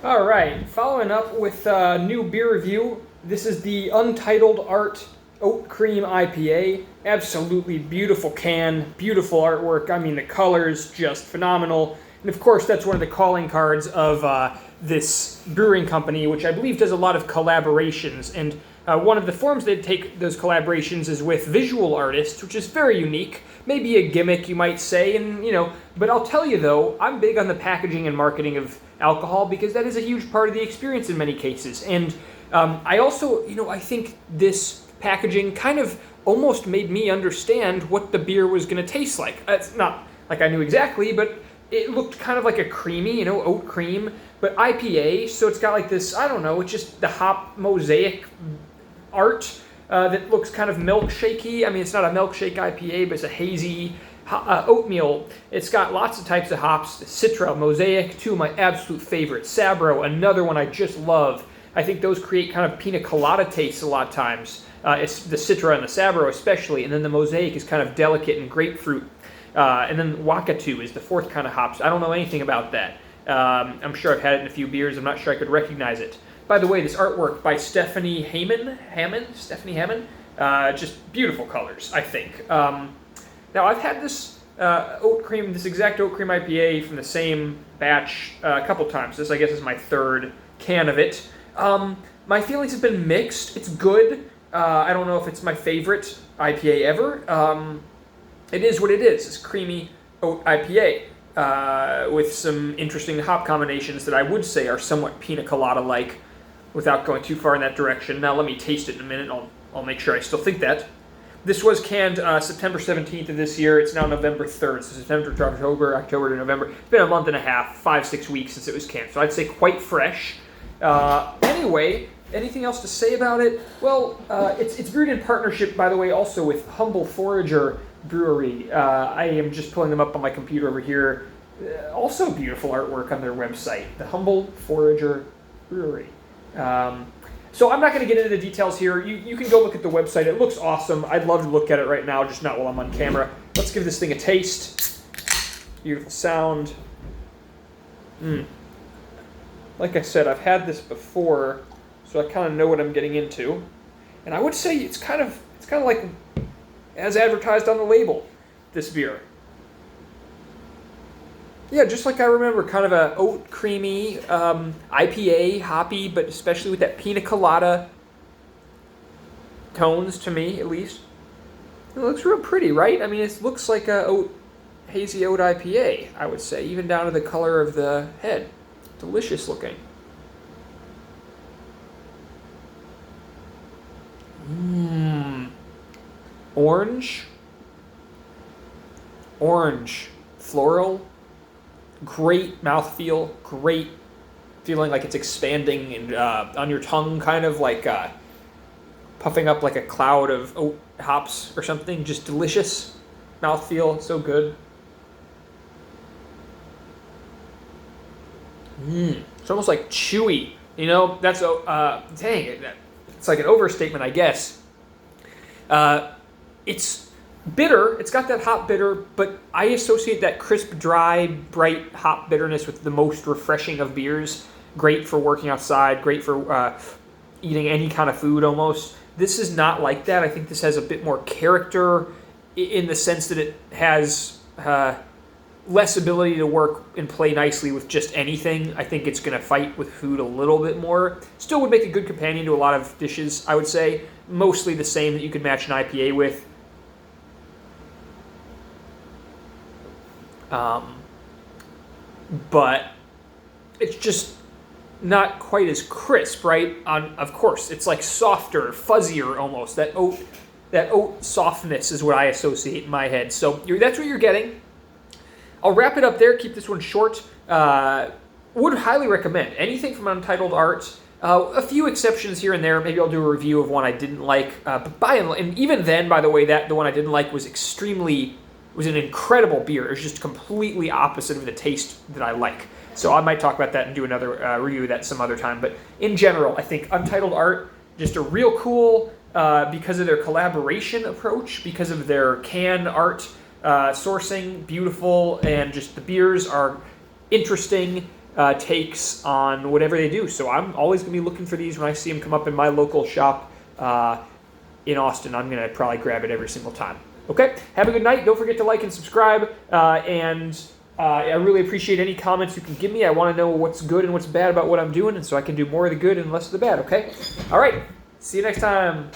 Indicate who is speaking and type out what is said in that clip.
Speaker 1: All right, following up with a new beer review. This is the Untitled Art Oat Cream IPA. Absolutely beautiful can, beautiful artwork. I mean, the colors just phenomenal. And of course, that's one of the calling cards of this brewing company, which I believe does a lot of collaborations. And one of the forms they take those collaborations is with visual artists, which is very unique. Maybe a gimmick, you might say, and But I'll tell you though, I'm big on the packaging and marketing of alcohol because that is a huge part of the experience in many cases. And I also, I think this packaging kind of almost made me understand what the beer was going to taste like. It's not like I knew exactly, but it looked kind of like a creamy, oat cream, but IPA. So it's got like this, I don't know, it's just the hop mosaic art that looks kind of milkshakey. I mean, it's not a milkshake IPA, but it's a hazy oatmeal. It's got lots of types of hops. Citra, Mosaic, two of my absolute favorites. Sabro, another one I just love. I think those create kind of pina colada tastes a lot of times. It's the Citra and the Sabro especially, and then the Mosaic is kind of delicate and grapefruit. And then Wakatu is the fourth kind of hops. I don't know anything about that. I'm sure I've had it in a few beers. I'm not sure I could recognize it. By the way, this artwork by Stephanie Hammond, just beautiful colors, I think. Now, I've had this this exact oat cream IPA from the same batch a couple times. This, I guess, is my third can of it. My feelings have been mixed. It's good. I don't know if it's my favorite IPA ever. It is what it is. It's creamy oat IPA with some interesting hop combinations that I would say are somewhat pina colada-like without going too far in that direction. Now, let me taste it in a minute. I'll make sure I still think that. This was canned September 17th of this year. It's now November 3rd. So September to October to November. It's been a month and a half, 5-6 weeks since it was canned. So I'd say quite fresh. Anyway, anything else to say about it? Well, it's brewed in partnership, by the way, also with Humble Forager Brewery. I am just pulling them up on my computer over here. Also beautiful artwork on their website, the Humble Forager Brewery. So I'm not going to get into the details here. You can go look at the website. It looks awesome. I'd love to look at it right now, just not while I'm on camera. Let's give this thing a taste. Beautiful sound. Like I said, I've had this before, so I kind of know what I'm getting into. And I would say it's kind of like as advertised on the label, this beer. Yeah, just like I remember, kind of a oat creamy IPA, hoppy, but especially with that pina colada tones to me, at least. It looks real pretty, right? I mean, it looks like a hazy oat IPA, I would say, even down to the color of the head. Delicious looking. Orange, floral. Great mouthfeel, great feeling like it's expanding and on your tongue, kind of like puffing up like a cloud of oat hops or something. Just delicious mouthfeel, so good. It's almost like chewy. That's dang it. It's like an overstatement, I guess. It's bitter. It's got that hop bitter, but I associate that crisp, dry, bright hop bitterness with the most refreshing of beers. Great for working outside, great for eating any kind of food almost. This is not like that. I think this has a bit more character in the sense that it has less ability to work and play nicely with just anything. I think it's going to fight with food a little bit more. Still would make a good companion to a lot of dishes, I would say. Mostly the same that you could match an IPA with. But it's just not quite as crisp, right? Of course, it's like softer, fuzzier almost. That oat softness is what I associate in my head. So that's what you're getting. I'll wrap it up there. Keep this one short. Would highly recommend anything from Untitled Art. A few exceptions here and there. Maybe I'll do a review of one I didn't like. But and even then, by the way, the one I didn't like was an incredible beer. It was just completely opposite of the taste that I like. So I might talk about that and do another review of that some other time. But in general, I think Untitled Art, just a real cool, because of their collaboration approach, because of their can art sourcing, beautiful, and just the beers are interesting. takes on whatever they do. So I'm always going to be looking for these when I see them come up in my local shop in Austin. I'm going to probably grab it every single time. Okay, have a good night. Don't forget to like and subscribe. I really appreciate any comments you can give me. I want to know what's good and what's bad about what I'm doing, and so I can do more of the good and less of the bad, okay? All right, see you next time.